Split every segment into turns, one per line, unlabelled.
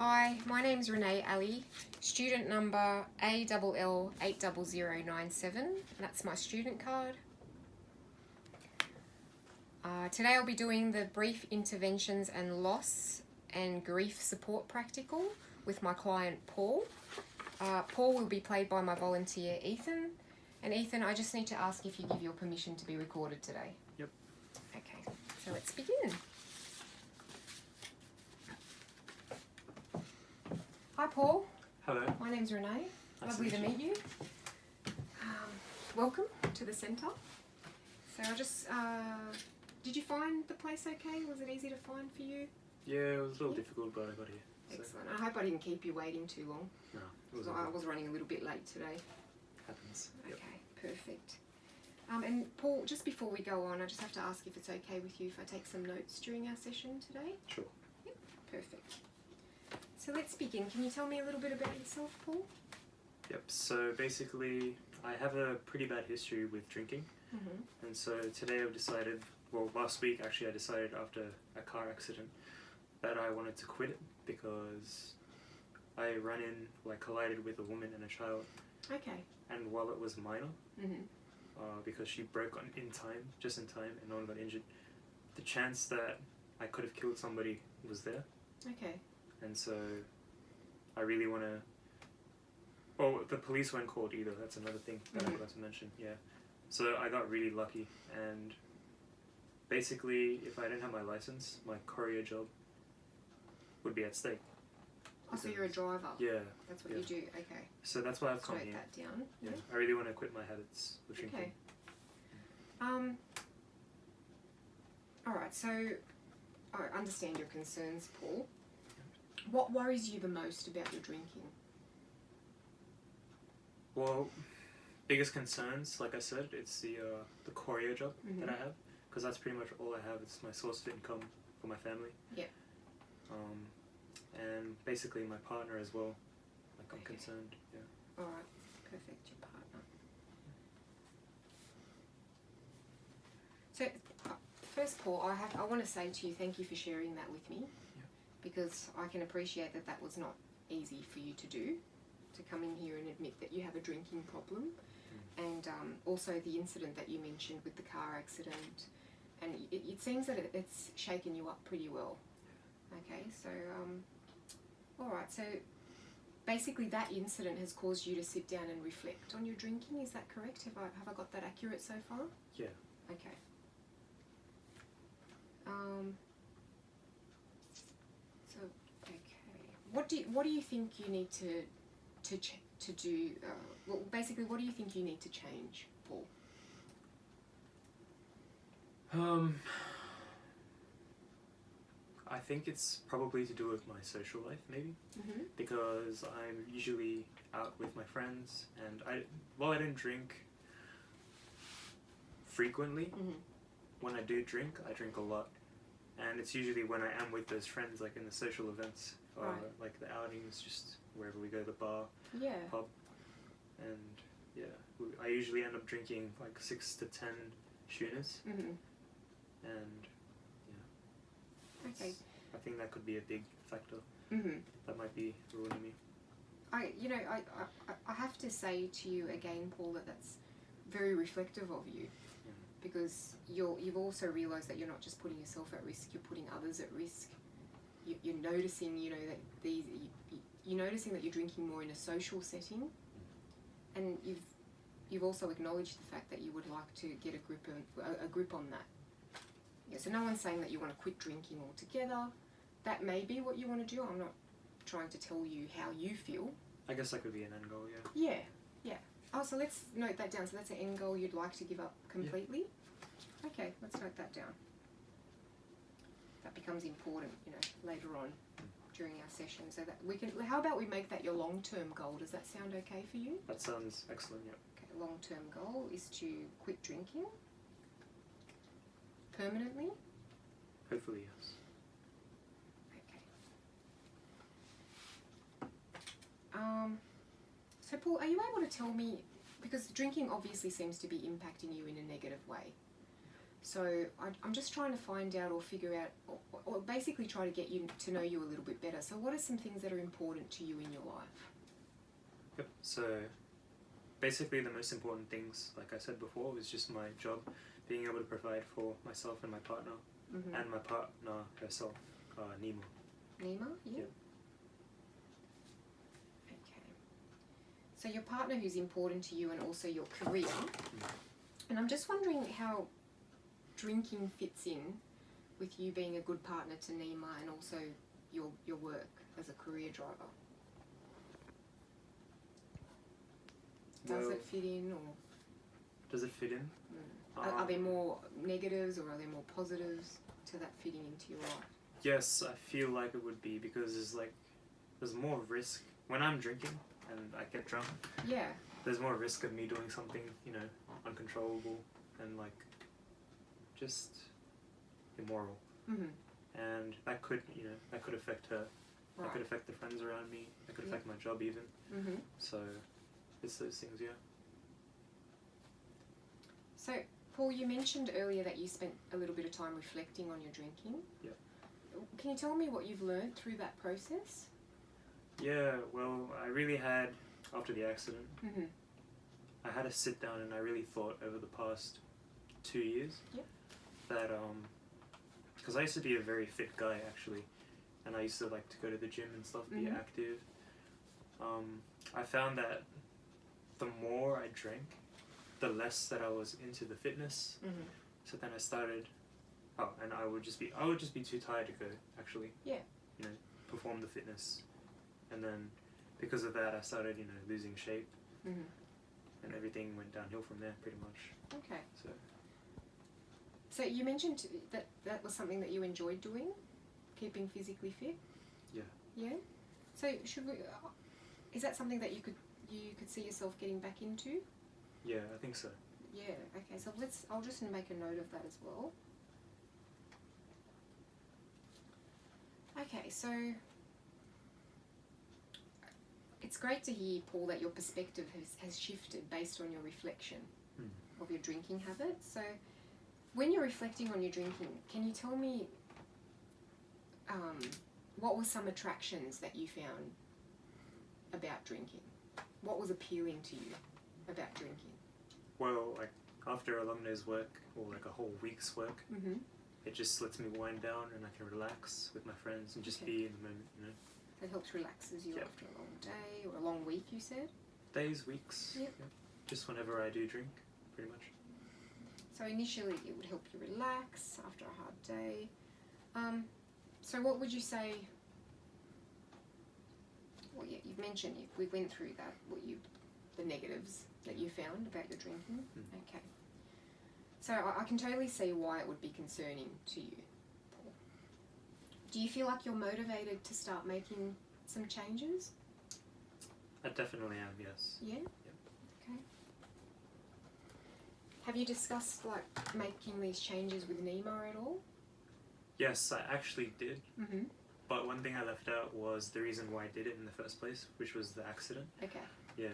Hi, my name's Renee Ali, student number ALL80097. That's my student card. Today I'll be doing the brief interventions and loss and grief support practical with my client Paul. Paul will be played by my volunteer Ethan. And Ethan, I just need to ask if you give your permission to be recorded today.
Yep.
Okay, so let's begin. Hi Paul.
Hello.
My name's Renee.
Nice
Lovely
to
to
meet
meet you. Welcome to the centre. So I just, did you find the place okay? Was it easy to find for you?
Yeah, it was a little difficult, but I got here. So.
Excellent. I hope I didn't keep you waiting too long.
No, it was.
I was running a little bit late today.
Happens.
Okay,
Yep.
perfect. And Paul, just before we go on, I just have to ask if it's okay with you if I take some notes during our session today?
Sure.
Yep, perfect. So let's begin. Can you tell me a little bit about yourself, Paul?
Yep. So basically, I have a pretty bad history with drinking, and so today I've decided. Well, last week actually, I decided after a car accident that I wanted to quit it because I collided with a woman and a child.
Okay.
And while it was minor,
Mhm.
because she broke just in time, and no one got injured, the chance that I could have killed somebody was there.
Okay.
And so I really want to... Well, the police weren't called either. That's another thing that I forgot to mention. Yeah. So I got really lucky. And basically, if I didn't have my license, my courier job would be at stake.
Oh, so you're a driver?
Yeah.
That's what you do? Okay.
So that's why I've
Let's
come
note
here.
that down.
Yeah. I really want to quit my habits with drinking.
Okay. Alright, so I understand your concerns, Paul. What worries you the most about your drinking?
Well, biggest concerns, like I said, it's the courier job that I have, because that's pretty much all I have. It's my source of income for my family.
Yeah.
And basically my partner as well. Like I'm
Okay.
concerned. Yeah.
Alright, perfect, your partner. So, first Paul, I want to say to you thank you for sharing that with me, because I can appreciate that that was not easy for you to do, to come in here and admit that you have a drinking problem, and also the incident that you mentioned with the car accident, and it seems that it's shaken you up pretty well. Okay, so alright, so basically that incident has caused you to sit down and reflect on your drinking, is that correct? Have I got that accurate so far?
Yeah.
Okay. So okay, what do you think you need to do? Well, basically, what do you think you need to change, Paul?
I think it's probably to do with my social life, maybe, because I'm usually out with my friends, and I don't drink frequently. When I do drink, I drink a lot, and it's usually when I am with those friends, like in the social events, or like the outings, just wherever we go, the bar, pub, and yeah, I usually end up drinking like 6 to 10 schooners, and
Okay.
I think that could be a big factor. That might be ruining me.
I have to say to you again, Paul, that that's very reflective of you, because you've also realised that you're not just putting yourself at risk; you're putting others at risk. You're noticing, that you're noticing that you're drinking more in a social setting, and you've also acknowledged the fact that you would like to get a grip on that. Yeah, so no one's saying that you want to quit drinking altogether. That may be what you want to do. I'm not trying to tell you how you feel.
I guess that could be an end goal, yeah.
Yeah. Oh, so let's note that down. So that's an end goal you'd like to give up completely? Yeah. Okay, let's note that down. That becomes important, later on during our session. So that how about we make that your long-term goal? Does that sound okay for you?
That sounds excellent, yeah.
Okay, long-term goal is to quit drinking permanently?
Hopefully, yes.
Okay. So Paul, are you able to tell me, because drinking obviously seems to be impacting you in a negative way, So I'm just trying to find out or figure out, or basically try to get you to know you a little bit better. So what are some things that are important to you in your life?
Yep. So basically the most important things, like I said before, was just my job, being able to provide for myself and my partner, and my partner herself, Nima.
Nima, yeah.
Yep.
Okay. So your partner who's important to you and also your career. And I'm just wondering how drinking fits in with you being a good partner to Nima and also your work as a career driver. Does it fit in, or
does it fit in?
Are there more negatives or are there more positives to that fitting into your life?
Yes, I feel like it would be, because there's more risk when I'm drinking and I get drunk.
Yeah.
There's more risk of me doing something, uncontrollable and just immoral. And that could affect her.
Right.
That could affect the friends around me. That could affect my job even. So it's those things, yeah.
So, Paul, you mentioned earlier that you spent a little bit of time reflecting on your drinking.
Yeah.
Can you tell me what you've learned through that process?
Yeah, well, I really had, after the accident, I had to sit down and I really thought over the past 2 years that, because I used to be a very fit guy actually, and I used to like to go to the gym and stuff, be active. I found that the more I drank, the less that I was into the fitness. So then I started, and I would just be too tired to go actually.
Yeah.
Perform the fitness, and then because of that I started losing shape, and everything went downhill from there pretty much.
Okay.
So
you mentioned that was something that you enjoyed doing, keeping physically fit.
Yeah.
Yeah. So is that something that you could see yourself getting back into?
Yeah, I think so.
Yeah. Okay. So I'll just make a note of that as well. Okay. So it's great to hear, Paul, that your perspective has shifted based on your reflection of your drinking habits. So when you're reflecting on your drinking, can you tell me what were some attractions that you found about drinking? What was appealing to you about drinking?
Well, like after a long day's work or like a whole week's work, it just lets me wind down and I can relax with my friends and just be in the moment,
It helps relaxes you after a long day or a long week, you said?
Days, weeks.
Yep.
Yeah. Just whenever I do drink, pretty much.
So initially it would help you relax after a hard day. So what would you say? Well, yeah, you've mentioned we went through that. The negatives that you found about your drinking. Okay. So I can totally see why it would be concerning to you, Paul. Do you feel like you're motivated to start making some changes?
I definitely am, yes.
Yeah?
Yep.
Okay. Have you discussed making these changes with Nima at all?
Yes, I actually did.
Mm-hmm.
But one thing I left out was the reason why I did it in the first place, which was the accident.
Okay.
Yeah.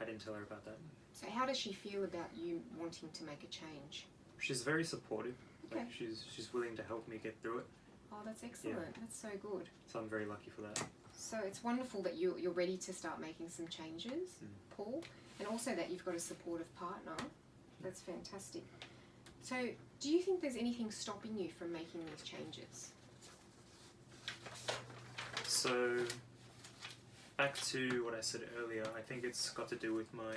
I didn't tell her about that.
So how does she feel about you wanting to make a change?
She's very supportive.
Okay.
Like she's willing to help me get through it.
Oh, that's excellent.
Yeah.
That's so good.
So I'm very lucky for that.
So it's wonderful that you're ready to start making some changes, Paul, and also that you've got a supportive partner. That's fantastic. So do you think there's anything stopping you from making these changes?
So back to what I said earlier, I think it's got to do with my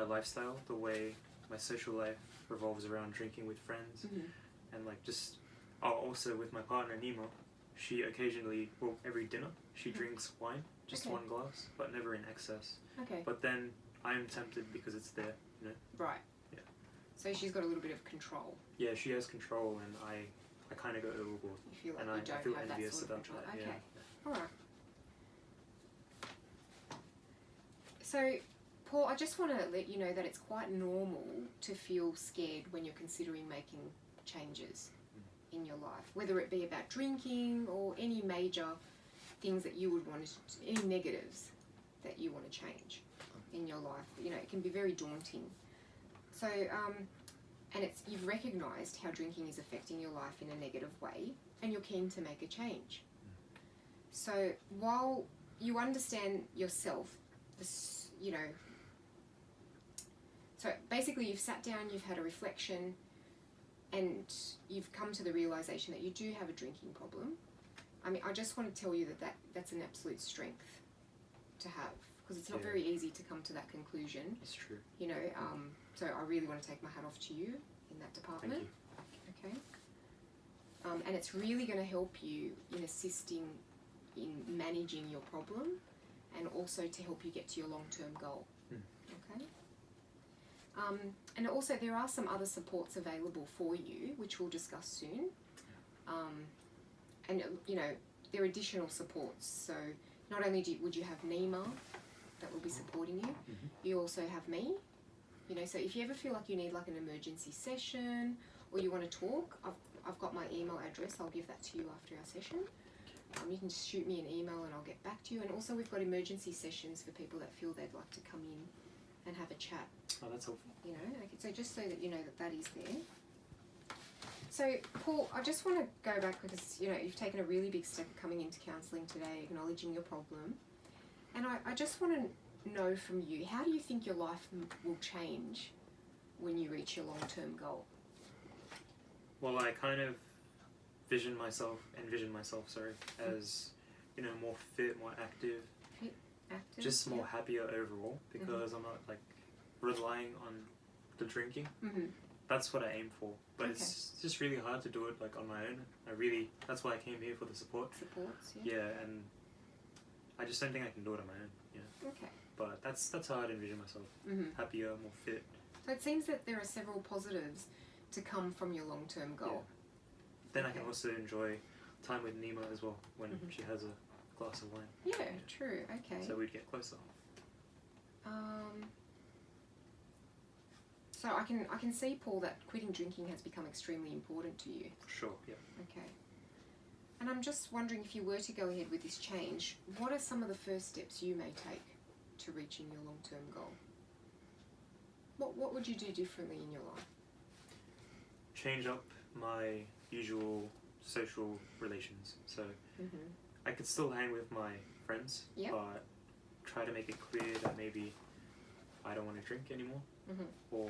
lifestyle, the way my social life revolves around drinking with friends, and also with my partner Nima. She occasionally, every dinner, she drinks wine, just one glass, but never in excess.
Okay.
But then I'm tempted because it's there,
Right.
Yeah.
So she's got a little bit of control.
Yeah, she has control, and I kind of go overboard.
You feel like
and
you
I
don't
feel
have that
envious
sort of
about
control.
that.
Okay.
Yeah.
All right. So, Paul, I just want to let you know that it's quite normal to feel scared when you're considering making changes in your life, whether it be about drinking or any major things that you would want to, any negatives that you want to change in your life. It can be very daunting. So, and you've recognised how drinking is affecting your life in a negative way, and you're keen to make a change. So while you understand yourself, so basically you've sat down, you've had a reflection, and you've come to the realisation that you do have a drinking problem. I mean, I just want to tell you that's an absolute strength to have, because it's not very easy to come to that conclusion.
It's true.
So I really want to take my hat off to you in that department.
Thank you.
Okay. And it's really going to help you in assisting in managing your problem, and also to help you get to your long-term goal. Okay. And also there are some other supports available for you, which we'll discuss soon. And there are additional supports. So not only would you have Nima that will be supporting you, you also have me. So if you ever feel like you need like an emergency session, or you want to talk, I've got my email address. I'll give that to you after our session. You can just shoot me an email and I'll get back to you. And also we've got emergency sessions for people that feel they'd like to come in and have a chat.
Oh, that's helpful.
So just so that you know that is there. So Paul, I just want to go back, because you've taken a really big step coming into counselling today, acknowledging your problem, and I just want to know from you, how do you think your life will change when you reach your long-term goal?
Well, I kind of envision myself, as more fit, more active, just more happier overall, because I'm not like relying on the drinking. That's what I aim for, but it's just really hard to do it like on my own. That's why I came here, for the support.
Supports,
and I just don't think I can do it on my own.
Okay.
But that's how I'd envision myself. Happier, more fit.
So it seems that there are several positives to come from your long-term goal.
Then I can also enjoy time with Nima as well, when she has a glass of wine.
Yeah, true. Okay.
So we'd get closer.
So I can see, Paul, that quitting drinking has become extremely important to you.
Sure. Yeah.
Okay. And I'm just wondering, if you were to go ahead with this change, what are some of the first steps you may take to reaching your long-term goal? What would you do differently in your life?
Change up my usual social relations. So I could still hang with my friends, but try to make it clear that maybe I don't want to drink anymore. Or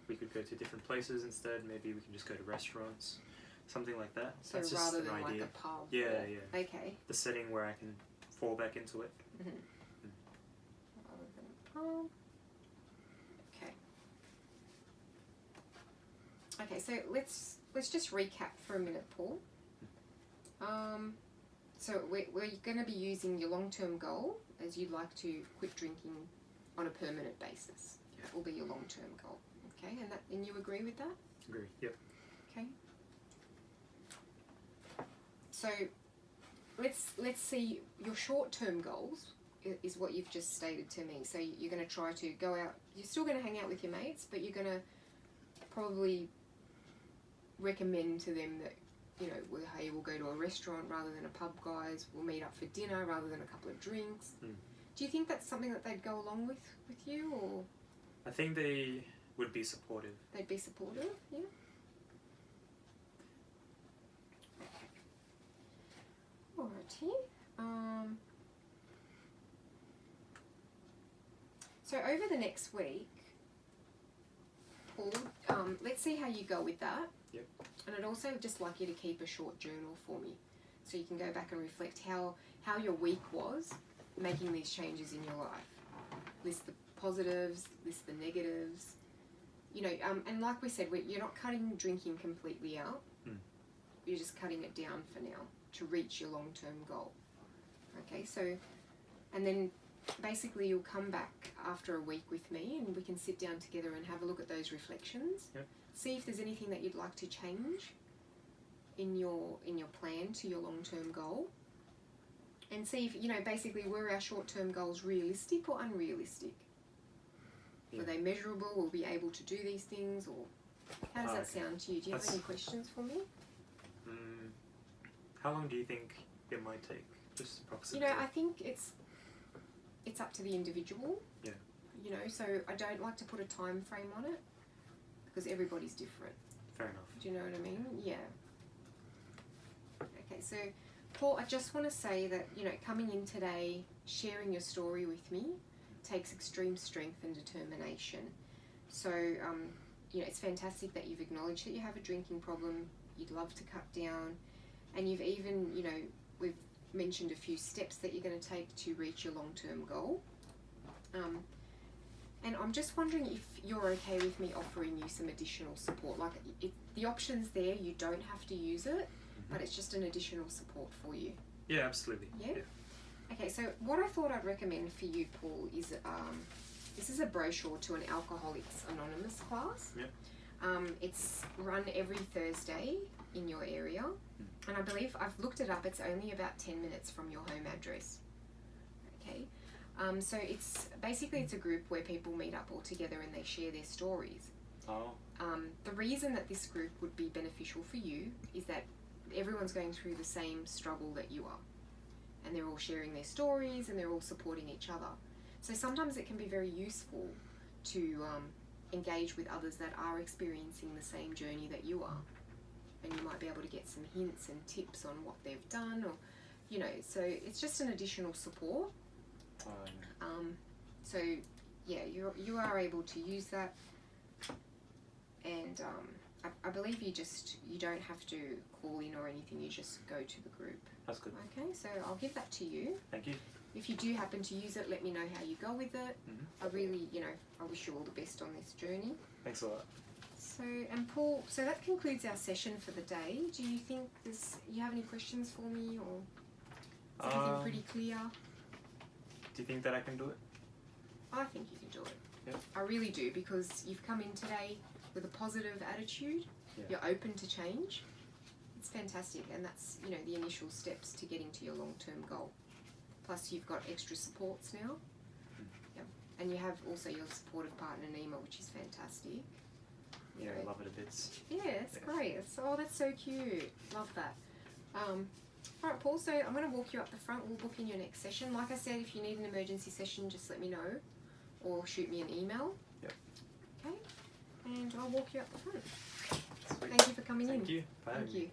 we could go to different places instead. Maybe we can just go to restaurants, something like that.
So
that's
rather
just
than
an idea.
like a pub.
Yeah.
Okay.
The setting where I can fall back into it.
Rather than a pub. Okay, so let's just recap for a minute, Paul. So we're going to be using your long-term goal as you'd like to quit drinking on a permanent basis. That will be your long-term goal. Okay, and you agree with that?
Agree. Yep.
Okay. So let's see, your short-term goals is what you've just stated to me. So you're going to try to go out. You're still going to hang out with your mates, but you're going to probably recommend to them that, hey, we'll go to a restaurant rather than a pub, guys. We'll meet up for dinner rather than a couple of drinks. Do you think that's something that they'd go along with you, or?
I think they would be supportive.
They'd be supportive, yeah. Alrighty. So over the next week, Paul, let's see how you go with that.
Yep. And
I'd also just like you to keep a short journal for me, so you can go back and reflect how your week was making these changes in your life. List the positives, list the negatives. And like we said, you're not cutting drinking completely out. You're just cutting it down for now to reach your long-term goal. Okay, so, and then basically you'll come back after a week with me, and we can sit down together and have a look at those reflections.
Yep.
See if there's anything that you'd like to change in your plan to your long-term goal, and see if basically, were our short-term goals realistic or unrealistic? Were they measurable? Will we be able to do these things, or how does that sound to you? Do you have any questions for me?
How long do you think it might take? Just approximately.
I think it's up to the individual.
Yeah.
So I don't like to put a time frame on it, because everybody's different.
Fair enough.
Do you know what I mean? Yeah. Okay, so Paul, I just want to say that, you know, coming in today, sharing your story with me takes extreme strength and determination. So, you know, it's fantastic that you've acknowledged that you have a drinking problem, you'd love to cut down, and you've even, you know, we've mentioned a few steps that you're going to take to reach your long-term goal. And I'm just wondering if you're okay with me offering you some additional support. Like, the option's there, you don't have to use it, but it's just an additional support for you.
Yeah, absolutely.
Yeah? Okay, so what I thought I'd recommend for you, Paul, is this is a brochure to an Alcoholics Anonymous class.
Yep.
It's run every Thursday in your area, and I believe I've looked it up, it's only about 10 minutes from your home address. Okay, so it's a group where people meet up all together and they share their stories.
Oh.
The reason that this group would be beneficial for you is that everyone's going through the same struggle that you are, and they're all sharing their stories and they're all supporting each other. So sometimes it can be very useful to engage with others that are experiencing the same journey that you are, and you might be able to get some hints and tips on what they've done, or, you know, so it's just an additional support. So yeah, you are able to use that, and I believe you don't have to call in or anything, you just go to the group.
That's good.
Okay, so I'll give that to you.
Thank you.
If you do happen to use it, let me know how you go with it. I really, you know, I wish you all the best on this journey.
Thanks a lot.
So, and Paul, so that concludes our session for the day. Do you think you have any questions for me, or is everything pretty clear?
Do you think that I can do it?
I think you can do it.
Yep.
I really do, because you've come in today with a positive attitude.
Yeah.
You're open to change. It's fantastic, and that's, you know, the initial steps to getting to your long-term goal. Plus, you've got extra supports now. Yep. And you have also your supportive partner, Nima, which is fantastic.
Yeah, I love it a bit.
Yeah, it's great. That's so cute. Love that. Alright, Paul, so I'm going to walk you up the front. We'll book in your next session. Like I said, if you need an emergency session, just let me know, or shoot me an email.
Yep.
Okay, and I'll walk you up the front. Thank you for coming in.
Thank you. Bye.
Thank you.